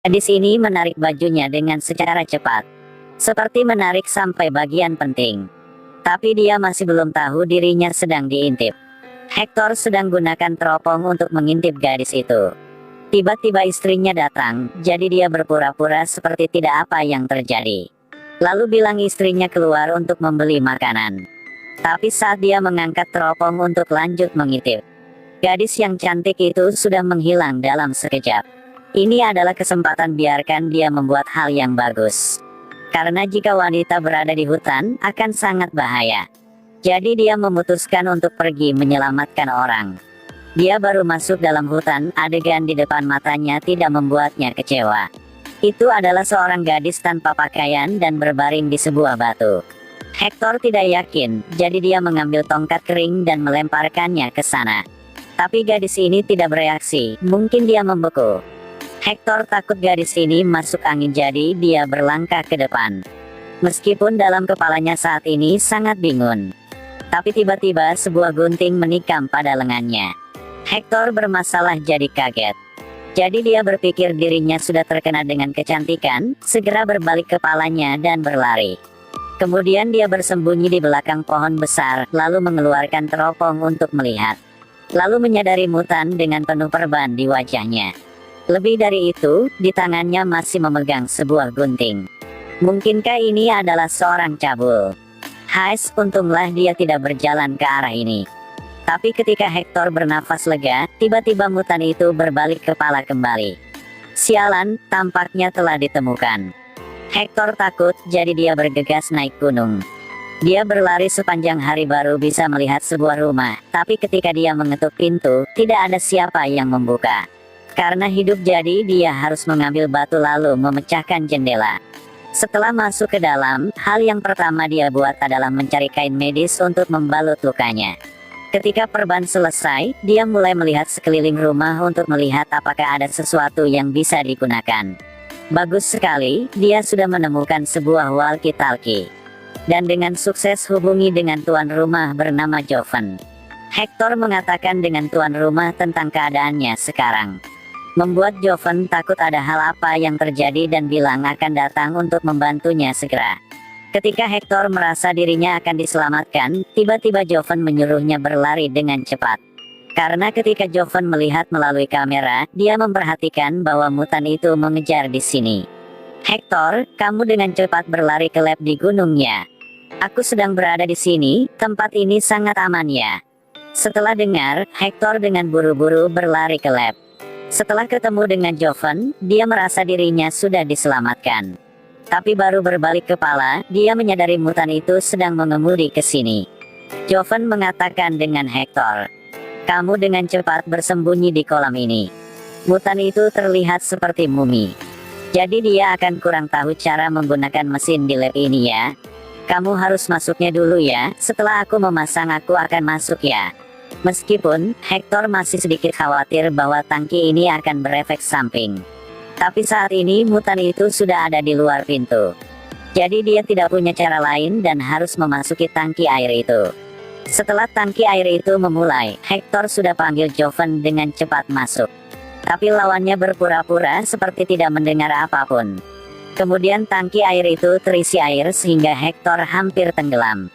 Gadis ini menarik bajunya dengan secara cepat, seperti menarik sampai bagian penting. Tapi dia masih belum tahu dirinya sedang diintip. Hector sedang gunakan teropong untuk mengintip gadis itu. Tiba-tiba istrinya datang, jadi dia berpura-pura seperti tidak apa yang terjadi. Lalu bilang istrinya keluar untuk membeli makanan. Tapi saat dia mengangkat teropong untuk lanjut mengintip, gadis yang cantik itu sudah menghilang dalam sekejap. Ini adalah kesempatan, biarkan dia membuat hal yang bagus. Karena jika wanita berada di hutan, akan sangat bahaya. Jadi dia memutuskan untuk pergi menyelamatkan orang. Dia baru masuk dalam hutan, adegan di depan matanya tidak membuatnya kecewa. Itu adalah seorang gadis tanpa pakaian dan berbaring di sebuah batu. Hector tidak yakin, jadi dia mengambil tongkat kering dan melemparkannya ke sana. Tapi gadis ini tidak bereaksi, mungkin dia membeku. Hector takut gadis ini masuk angin, jadi dia berlangkah ke depan. Meskipun dalam kepalanya saat ini sangat bingung. Tapi tiba-tiba sebuah gunting menikam pada lengannya. Hector bermasalah jadi kaget. Jadi dia berpikir dirinya sudah terkena dengan kecantikan, segera berbalik kepalanya dan berlari. Kemudian dia bersembunyi di belakang pohon besar, lalu mengeluarkan teropong untuk melihat. Lalu menyadari Mutan dengan penuh perban di wajahnya. Lebih dari itu, di tangannya masih memegang sebuah gunting. Mungkinkah ini adalah seorang cabul? Hais, untunglah dia tidak berjalan ke arah ini. Tapi ketika Hector bernafas lega, tiba-tiba Mutan itu berbalik kepala kembali. Sialan, tampaknya telah ditemukan. Hector takut, jadi dia bergegas naik gunung. Dia berlari sepanjang hari baru bisa melihat sebuah rumah, tapi ketika dia mengetuk pintu, tidak ada siapa yang membuka. Karena hidup, jadi dia harus mengambil batu lalu memecahkan jendela. Setelah masuk ke dalam, hal yang pertama dia buat adalah mencari kain medis untuk membalut lukanya. Ketika perban selesai, dia mulai melihat sekeliling rumah untuk melihat apakah ada sesuatu yang bisa digunakan. Bagus sekali, dia sudah menemukan sebuah walkie-talkie. Dan dengan sukses hubungi dengan tuan rumah bernama Jovan. Hector mengatakan dengan tuan rumah tentang keadaannya sekarang. Membuat Jovan takut ada hal apa yang terjadi dan bilang akan datang untuk membantunya segera. Ketika Hector merasa dirinya akan diselamatkan, tiba-tiba Jovan menyuruhnya berlari dengan cepat. Karena ketika Jovan melihat melalui kamera, dia memperhatikan bahwa Mutan itu mengejar di sini. Hector, kamu dengan cepat berlari ke lab di gunungnya. Aku sedang berada di sini, tempat ini sangat aman ya. Setelah dengar, Hector dengan buru-buru berlari ke lab. Setelah ketemu dengan Jovan, dia merasa dirinya sudah diselamatkan. Tapi baru berbalik kepala, dia menyadari Mutan itu sedang mengemudi ke sini. Jovan mengatakan dengan Hector, kamu dengan cepat bersembunyi di kolam ini. Mutan itu terlihat seperti mumi. Jadi dia akan kurang tahu cara menggunakan mesin di lab ini ya. Kamu harus masuknya dulu ya, setelah aku memasang aku akan masuk ya. Meskipun, Hector masih sedikit khawatir bahwa tangki ini akan berefek samping. Tapi saat ini Mutan itu sudah ada di luar pintu. Jadi dia tidak punya cara lain dan harus memasuki tangki air itu. Setelah tangki air itu memulai, Hector sudah panggil Jovan dengan cepat masuk. Tapi lawannya berpura-pura seperti tidak mendengar apapun. Kemudian tangki air itu terisi air sehingga Hector hampir tenggelam.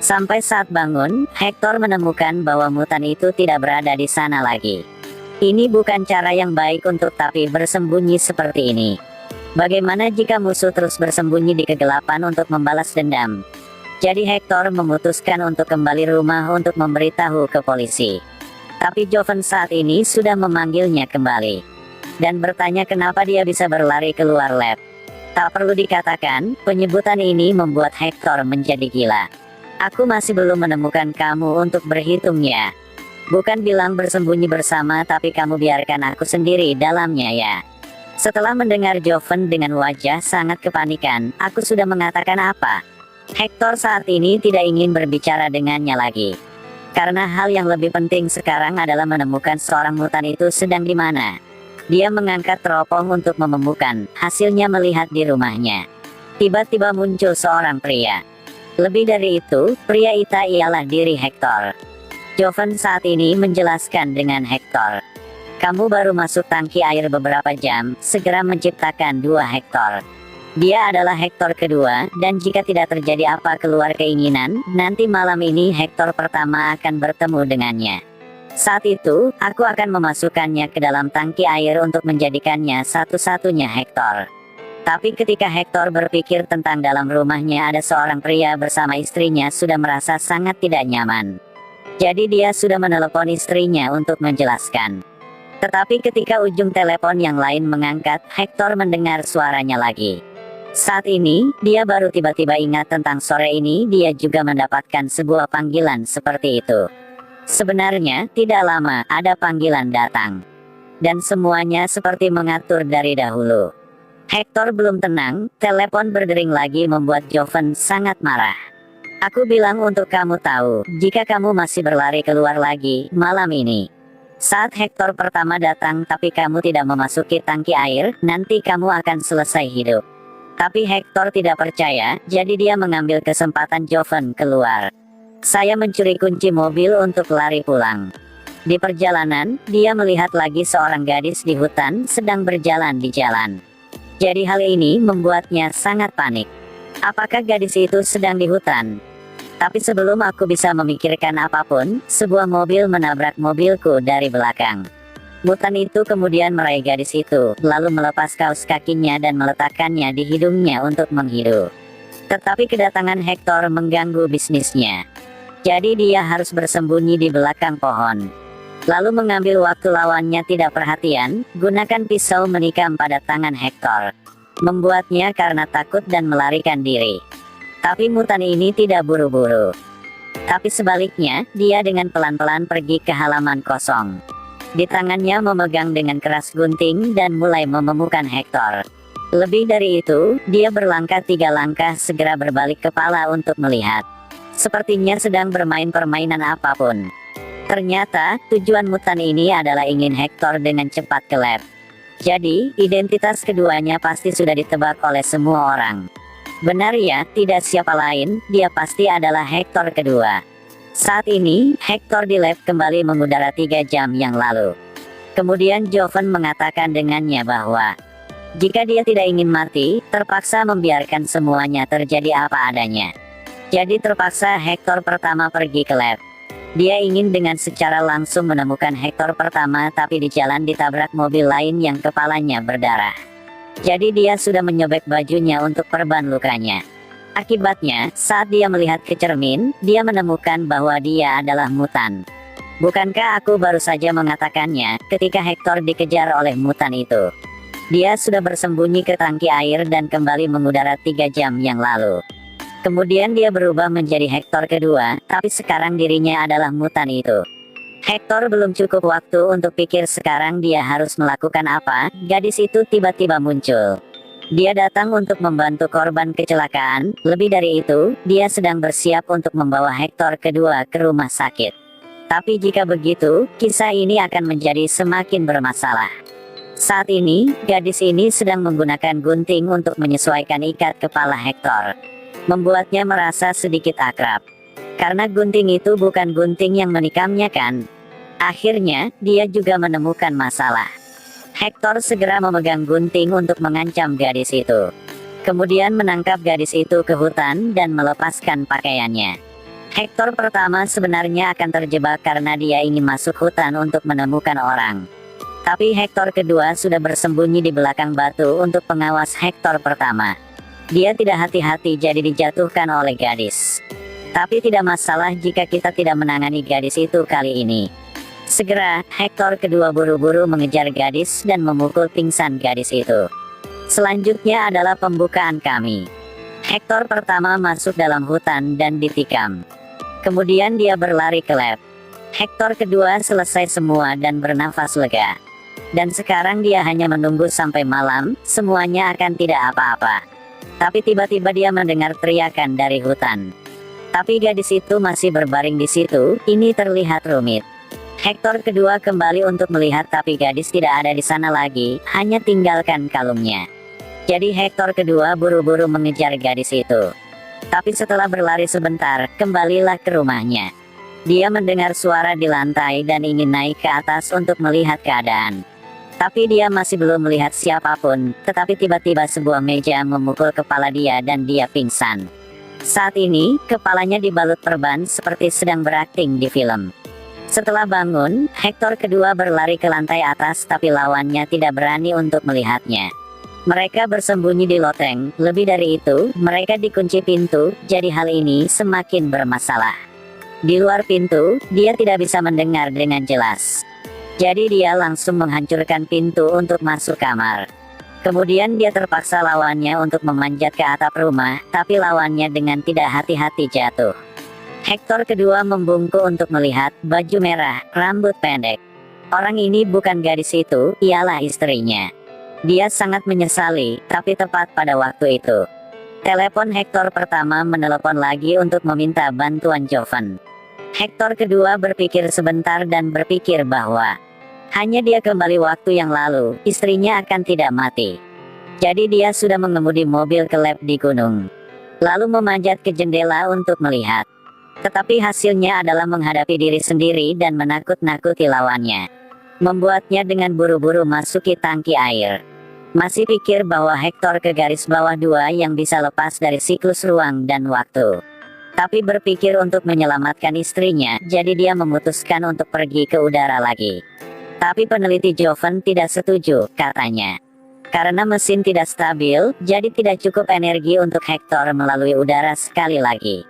Sampai saat bangun, Hector menemukan bahwa Mutan itu tidak berada di sana lagi. Ini bukan cara yang baik untuk tapi bersembunyi seperti ini. Bagaimana jika musuh terus bersembunyi di kegelapan untuk membalas dendam? Jadi Hector memutuskan untuk kembali rumah untuk memberitahu ke polisi. Tapi Jovan saat ini sudah memanggilnya kembali. Dan bertanya kenapa dia bisa berlari keluar lab. Tak perlu dikatakan, penyebutan ini membuat Hector menjadi gila. Aku masih belum menemukan kamu untuk berhitung ya. Bukan bilang bersembunyi bersama tapi kamu biarkan aku sendiri dalamnya ya. Setelah mendengar Jovan dengan wajah sangat kepanikan, aku sudah mengatakan apa? Hector saat ini tidak ingin berbicara dengannya lagi. Karena hal yang lebih penting sekarang adalah menemukan seorang Mutan itu sedang di mana. Dia mengangkat teropong untuk menemukan, hasilnya melihat di rumahnya. Tiba-tiba muncul seorang pria. Lebih dari itu, pria itu ialah diri Hector. Jovan saat ini menjelaskan dengan Hector. Kamu baru masuk tangki air beberapa jam, segera menciptakan 2 Hector. Dia adalah Hector kedua, dan jika tidak terjadi apa keluar keinginan, nanti malam ini Hector pertama akan bertemu dengannya. Saat itu, aku akan memasukkannya ke dalam tangki air untuk menjadikannya satu-satunya Hector. Tapi ketika Hector berpikir tentang dalam rumahnya ada seorang pria bersama istrinya sudah merasa sangat tidak nyaman. Jadi dia sudah menelepon istrinya untuk menjelaskan. Tetapi ketika ujung telepon yang lain mengangkat, Hector mendengar suaranya lagi. Saat ini, dia baru tiba-tiba ingat tentang sore ini dia juga mendapatkan sebuah panggilan seperti itu. Sebenarnya, tidak lama, ada panggilan datang. Dan semuanya seperti mengatur dari dahulu. Hector belum tenang, telepon berdering lagi membuat Joven sangat marah. Aku bilang untuk kamu tahu, jika kamu masih berlari keluar lagi, malam ini. Saat Hector pertama datang tapi kamu tidak memasuki tangki air, nanti kamu akan selesai hidup. Tapi Hector tidak percaya, jadi dia mengambil kesempatan Joven keluar. Saya mencuri kunci mobil untuk lari pulang. Di perjalanan, dia melihat lagi seorang gadis di hutan sedang berjalan di jalan. Jadi hal ini membuatnya sangat panik. Apakah gadis itu sedang di hutan? Tapi sebelum aku bisa memikirkan apapun, sebuah mobil menabrak mobilku dari belakang. Mutan itu kemudian meraih gadis itu, lalu melepas kaos kakinya dan meletakkannya di hidungnya untuk menghidu. Tetapi kedatangan Hector mengganggu bisnisnya. Jadi dia harus bersembunyi di belakang pohon. Lalu mengambil waktu lawannya tidak perhatian, gunakan pisau menikam pada tangan Hector. Membuatnya karena takut dan melarikan diri. Tapi mutan ini tidak buru-buru. Tapi sebaliknya, dia dengan pelan-pelan pergi ke halaman kosong. Di tangannya memegang dengan keras gunting dan mulai mememukan Hector. Lebih dari itu, dia berlangkah 3 langkah segera berbalik kepala untuk melihat. Sepertinya sedang bermain permainan apapun. Ternyata, tujuan mutan ini adalah ingin Hector dengan cepat ke lab. Jadi, identitas keduanya pasti sudah ditebak oleh semua orang. Benar ya, tidak siapa lain, dia pasti adalah Hector kedua. Saat ini, Hector di lab kembali mengudara 3 jam yang lalu. Kemudian Joven mengatakan dengannya bahwa jika dia tidak ingin mati, terpaksa membiarkan semuanya terjadi apa adanya. Jadi terpaksa Hector pertama pergi ke lab. Dia ingin dengan secara langsung menemukan Hector pertama tapi di jalan ditabrak mobil lain yang kepalanya berdarah. Jadi dia sudah menyobek bajunya untuk perban lukanya. Akibatnya, saat dia melihat ke cermin, dia menemukan bahwa dia adalah mutan. Bukankah aku baru saja mengatakannya ketika Hector dikejar oleh mutan itu? Dia sudah bersembunyi ke tangki air dan kembali mengudara 3 jam yang lalu. Kemudian dia berubah menjadi Hector kedua, tapi sekarang dirinya adalah mutan itu. Hector belum cukup waktu untuk pikir sekarang dia harus melakukan apa, gadis itu tiba-tiba muncul. Dia datang untuk membantu korban kecelakaan, lebih dari itu, dia sedang bersiap untuk membawa Hector kedua ke rumah sakit. Tapi jika begitu, kisah ini akan menjadi semakin bermasalah. Saat ini, gadis ini sedang menggunakan gunting untuk menyesuaikan ikat kepala Hector. Membuatnya merasa sedikit akrab. Karena gunting itu bukan gunting yang menikamnya kan? Akhirnya, dia juga menemukan masalah. Hector segera memegang gunting untuk mengancam gadis itu. Kemudian menangkap gadis itu ke hutan dan melepaskan pakaiannya. Hector pertama sebenarnya akan terjebak karena dia ingin masuk hutan untuk menemukan orang. Tapi Hector kedua sudah bersembunyi di belakang batu untuk pengawas Hector pertama. Dia tidak hati-hati jadi dijatuhkan oleh gadis. Tapi tidak masalah jika kita tidak menangani gadis itu kali ini. Segera, Hector kedua buru-buru mengejar gadis dan memukul pingsan gadis itu. Selanjutnya adalah pembukaan kami. Hector pertama masuk dalam hutan dan ditikam. Kemudian dia berlari ke lab. Hector kedua selesai semua dan bernafas lega. Dan sekarang dia hanya menunggu sampai malam, semuanya akan tidak apa-apa. Tapi tiba-tiba dia mendengar teriakan dari hutan. Tapi gadis itu masih berbaring di situ, ini terlihat rumit. Hector kedua kembali untuk melihat tapi gadis tidak ada di sana lagi, hanya tinggalkan kalungnya. Jadi Hector kedua buru-buru mengejar gadis itu. Tapi setelah berlari sebentar, kembalilah ke rumahnya. Dia mendengar suara di lantai dan ingin naik ke atas untuk melihat keadaan. Tapi dia masih belum melihat siapapun, tetapi tiba-tiba sebuah meja memukul kepala dia dan dia pingsan. Saat ini, kepalanya dibalut perban seperti sedang berakting di film. Setelah bangun, Hector kedua berlari ke lantai atas tapi lawannya tidak berani untuk melihatnya. Mereka bersembunyi di loteng, lebih dari itu, mereka dikunci pintu, jadi hal ini semakin bermasalah. Di luar pintu, dia tidak bisa mendengar dengan jelas. Jadi dia langsung menghancurkan pintu untuk masuk kamar. Kemudian dia terpaksa lawannya untuk memanjat ke atap rumah, tapi lawannya dengan tidak hati-hati jatuh. Hector kedua membungkuk untuk melihat baju merah, rambut pendek. Orang ini bukan gadis itu, ialah istrinya. Dia sangat menyesali, tapi tepat pada waktu itu. Telepon Hector pertama menelepon lagi untuk meminta bantuan Jovan. Hector kedua berpikir sebentar dan berpikir bahwa hanya dia kembali waktu yang lalu, istrinya akan tidak mati. Jadi dia sudah mengemudi mobil ke lab di gunung. Lalu memanjat ke jendela untuk melihat. Tetapi hasilnya adalah menghadapi diri sendiri dan menakut-nakuti lawannya. Membuatnya dengan buru-buru masuki tangki air. Masih pikir bahwa Hector ke garis bawah 2 yang bisa lepas dari siklus ruang dan waktu. Tapi berpikir untuk menyelamatkan istrinya, jadi dia memutuskan untuk pergi ke udara lagi. Tapi peneliti Jovan tidak setuju, katanya. Karena mesin tidak stabil, jadi tidak cukup energi untuk Hector melalui udara sekali lagi.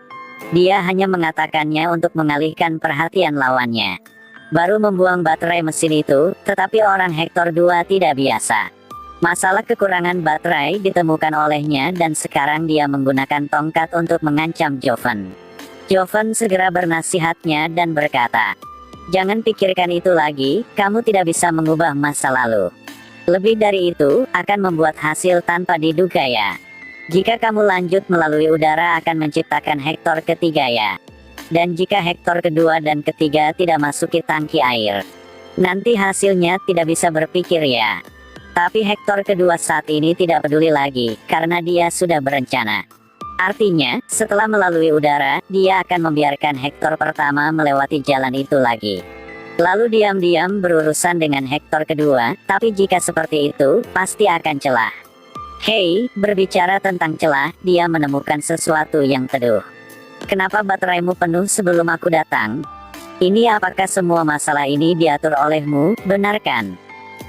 Dia hanya mengatakannya untuk mengalihkan perhatian lawannya. Baru membuang baterai mesin itu, tetapi orang Hector 2 tidak biasa. Masalah kekurangan baterai ditemukan olehnya dan sekarang dia menggunakan tongkat untuk mengancam Jovan. Jovan segera bernasihatnya dan berkata, "Jangan pikirkan itu lagi, kamu tidak bisa mengubah masa lalu. Lebih dari itu, akan membuat hasil tanpa diduga ya. Jika kamu lanjut melalui udara akan menciptakan Hector ketiga ya. Dan jika Hector kedua dan ketiga tidak masuki tangki air, nanti hasilnya tidak bisa berpikir ya." Tapi Hector kedua saat ini tidak peduli lagi, karena dia sudah berencana. Artinya, setelah melalui udara, dia akan membiarkan Hector pertama melewati jalan itu lagi. Lalu diam-diam berurusan dengan Hector kedua, tapi jika seperti itu, pasti akan celah. Hei, berbicara tentang celah, dia menemukan sesuatu yang teduh. Kenapa bateraimu penuh sebelum aku datang? Ini apakah semua masalah ini diatur olehmu, benar kan?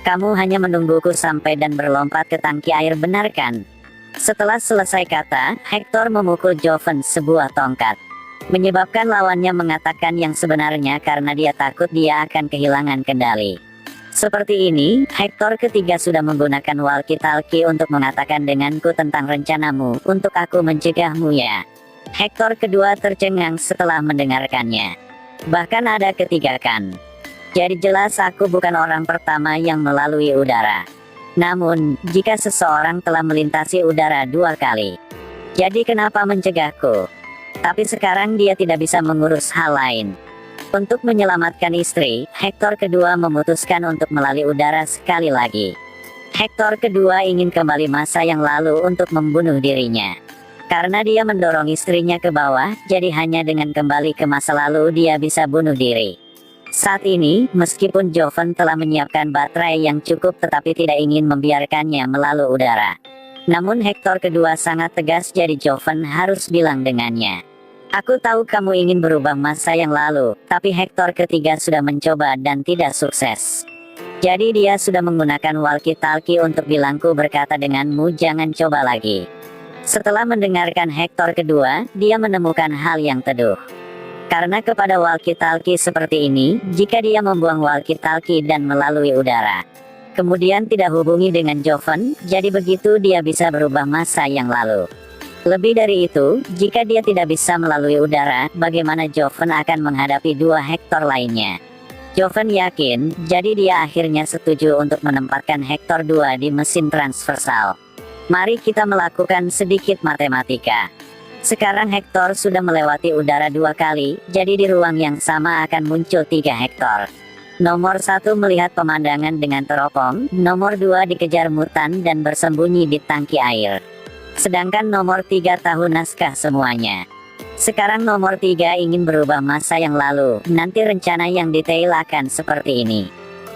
Kamu hanya menungguku sampai dan berlompat ke tangki air, benar kan? Setelah selesai kata, Hector memukul Jovan sebuah tongkat. Menyebabkan lawannya mengatakan yang sebenarnya karena dia takut dia akan kehilangan kendali. Seperti ini, Hector ketiga sudah menggunakan walkie-talkie untuk mengatakan denganku tentang rencanamu untuk aku mencegahmu ya. Hector kedua tercengang setelah mendengarkannya. Bahkan ada ketiga kan. Jadi jelas aku bukan orang pertama yang melalui udara. Namun, jika seseorang telah melintasi udara 2 kali, jadi kenapa mencegahku? Tapi sekarang dia tidak bisa mengurus hal lain. Untuk menyelamatkan istri, Hector kedua memutuskan untuk melalui udara sekali lagi. Hector kedua ingin kembali masa yang lalu untuk membunuh dirinya. Karena dia mendorong istrinya ke bawah, jadi hanya dengan kembali ke masa lalu dia bisa bunuh diri. Saat ini, meskipun Jovan telah menyiapkan baterai yang cukup tetapi tidak ingin membiarkannya melalui udara. Namun Hector kedua sangat tegas jadi Jovan harus bilang dengannya. Aku tahu kamu ingin berubah masa yang lalu, tapi Hector ketiga sudah mencoba dan tidak sukses. Jadi dia sudah menggunakan walkie-talkie untuk bilangku berkata denganmu jangan coba lagi. Setelah mendengarkan Hector kedua, dia menemukan hal yang teduh. Karena kepada walkie-talkie seperti ini, jika dia membuang walkie-talkie dan melalui udara, kemudian tidak hubungi dengan Jovan, jadi begitu dia bisa berubah masa yang lalu. Lebih dari itu, jika dia tidak bisa melalui udara, bagaimana Jovan akan menghadapi 2 Hector lainnya? Jovan yakin, jadi dia akhirnya setuju untuk menempatkan Hector 2 di mesin transversal. Mari kita melakukan sedikit matematika. Sekarang Hector sudah melewati udara 2 kali, jadi di ruang yang sama akan muncul 3 Hector. Nomor 1 melihat pemandangan dengan teropong, nomor 2 dikejar mutan dan bersembunyi di tangki air. Sedangkan nomor 3 tahu naskah semuanya. Sekarang nomor 3 ingin berubah masa yang lalu, nanti rencana yang detail akan seperti ini.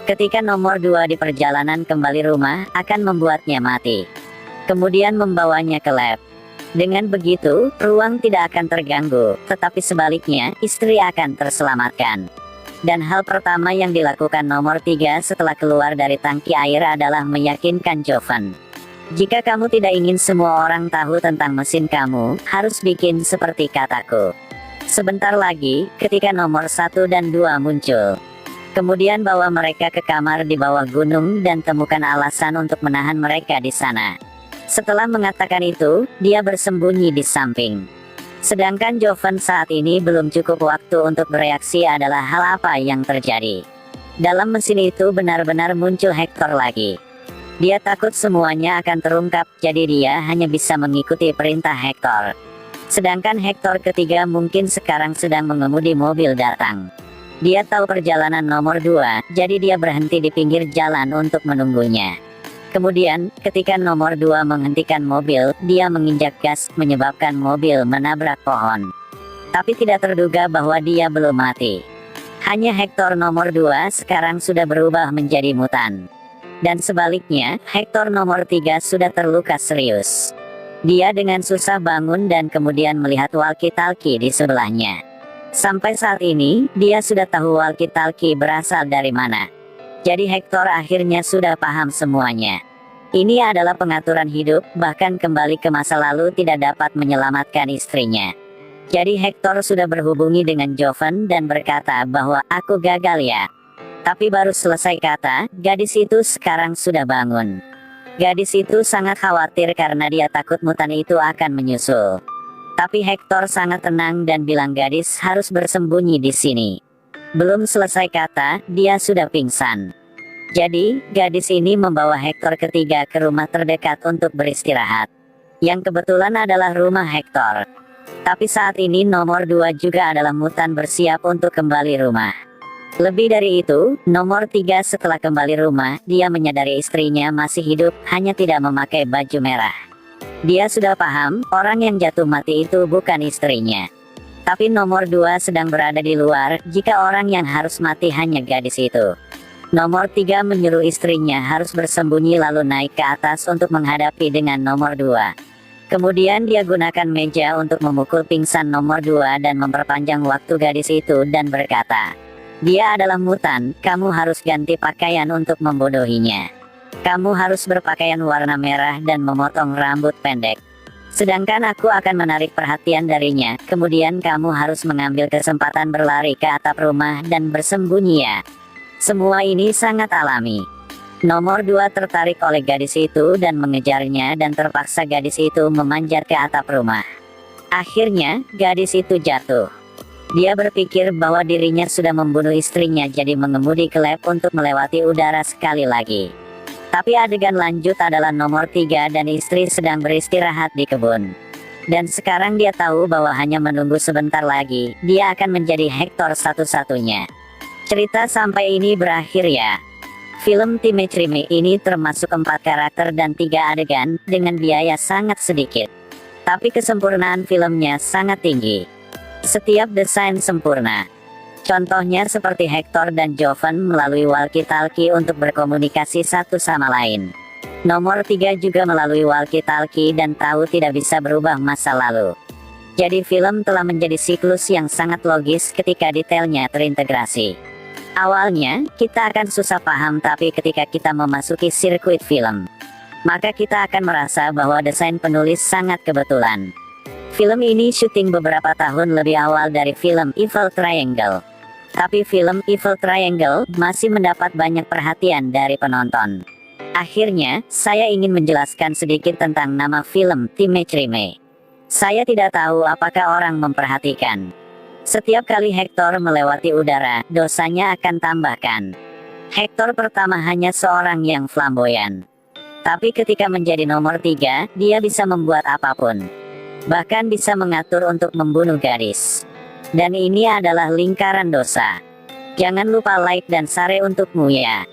Ketika nomor 2 di perjalanan kembali rumah, akan membuatnya mati. Kemudian membawanya ke lab. Dengan begitu, ruang tidak akan terganggu, tetapi sebaliknya, istri akan terselamatkan. Dan hal pertama yang dilakukan nomor 3 setelah keluar dari tangki air adalah meyakinkan Jovan. Jika kamu tidak ingin semua orang tahu tentang mesin kamu, harus bikin seperti kataku. Sebentar lagi, ketika nomor 1 dan 2 muncul. Kemudian bawa mereka ke kamar di bawah gunung dan temukan alasan untuk menahan mereka di sana. Setelah mengatakan itu, dia bersembunyi di samping. Sedangkan Jovan saat ini belum cukup waktu untuk bereaksi adalah hal apa yang terjadi. Dalam mesin itu benar-benar muncul Hector lagi. Dia takut semuanya akan terungkap, jadi dia hanya bisa mengikuti perintah Hector. Sedangkan Hector ketiga mungkin sekarang sedang mengemudi mobil datang. Dia tahu perjalanan nomor 2, jadi dia berhenti di pinggir jalan untuk menunggunya. Kemudian, ketika nomor 2 menghentikan mobil, dia menginjak gas, menyebabkan mobil menabrak pohon. Tapi tidak terduga bahwa dia belum mati. Hanya Hector nomor 2 sekarang sudah berubah menjadi mutan. Dan sebaliknya, Hector nomor 3 sudah terluka serius. Dia dengan susah bangun dan kemudian melihat walkie-talkie di sebelahnya. Sampai saat ini, dia sudah tahu walkie-talkie berasal dari mana. Jadi Hector akhirnya sudah paham semuanya. Ini adalah pengaturan hidup, bahkan kembali ke masa lalu tidak dapat menyelamatkan istrinya. Jadi Hector sudah berhubungi dengan Jovan dan berkata bahwa aku gagal ya. Tapi baru selesai kata, gadis itu sekarang sudah bangun. Gadis itu sangat khawatir karena dia takut mutan itu akan menyusul. Tapi Hector sangat tenang dan bilang gadis harus bersembunyi di sini. Belum selesai kata, dia sudah pingsan. Jadi, gadis ini membawa Hector ketiga ke rumah terdekat untuk beristirahat. Yang kebetulan adalah rumah Hector. Tapi saat ini nomor 2 juga adalah mutan bersiap untuk kembali rumah. Lebih dari itu, nomor 3 setelah kembali rumah, dia menyadari istrinya masih hidup, hanya tidak memakai baju merah. Dia sudah paham, orang yang jatuh mati itu bukan istrinya. Tapi nomor 2 sedang berada di luar, jika orang yang harus mati hanya gadis itu. Nomor 3 menyuruh istrinya harus bersembunyi lalu naik ke atas untuk menghadapi dengan nomor 2. Kemudian dia gunakan meja untuk memukul pingsan nomor 2 dan memperpanjang waktu gadis itu dan berkata, dia adalah mutan, kamu harus ganti pakaian untuk membodohinya. Kamu harus berpakaian warna merah dan memotong rambut pendek. Sedangkan aku akan menarik perhatian darinya, kemudian kamu harus mengambil kesempatan berlari ke atap rumah dan bersembunyi ya. Semua ini sangat alami. Nomor 2 tertarik oleh gadis itu dan mengejarnya dan terpaksa gadis itu memanjat ke atap rumah. Akhirnya, gadis itu jatuh. Dia berpikir bahwa dirinya sudah membunuh istrinya jadi mengemudi ke lab untuk melewati udara sekali lagi. Tapi adegan lanjut adalah nomor 3 dan istri sedang beristirahat di kebun. Dan sekarang dia tahu bahwa hanya menunggu sebentar lagi, dia akan menjadi Hector satu-satunya. Cerita sampai ini berakhir ya. Film Teenage Remake ini termasuk 4 karakter dan 3 adegan, dengan biaya sangat sedikit. Tapi kesempurnaan filmnya sangat tinggi. Setiap desain sempurna. Contohnya seperti Hector dan Jovan melalui walkie-talkie untuk berkomunikasi satu sama lain. Nomor 3 juga melalui walkie-talkie dan tahu tidak bisa berubah masa lalu. Jadi film telah menjadi siklus yang sangat logis ketika detailnya terintegrasi. Awalnya, kita akan susah paham tapi ketika kita memasuki sirkuit film, maka kita akan merasa bahwa desain penulis sangat kebetulan. Film ini syuting beberapa tahun lebih awal dari film Evil Triangle. Tapi film Evil Triangle masih mendapat banyak perhatian dari penonton. Akhirnya, saya ingin menjelaskan sedikit tentang nama film Teenage Remake. Saya tidak tahu apakah orang memperhatikan. Setiap kali Hector melewati udara, dosanya akan tambahkan. Hector pertama hanya seorang yang flamboyan. Tapi ketika menjadi nomor 3, dia bisa membuat apapun. Bahkan bisa mengatur untuk membunuh gadis. Dan ini adalah lingkaran dosa. Jangan lupa like dan share untukmu ya.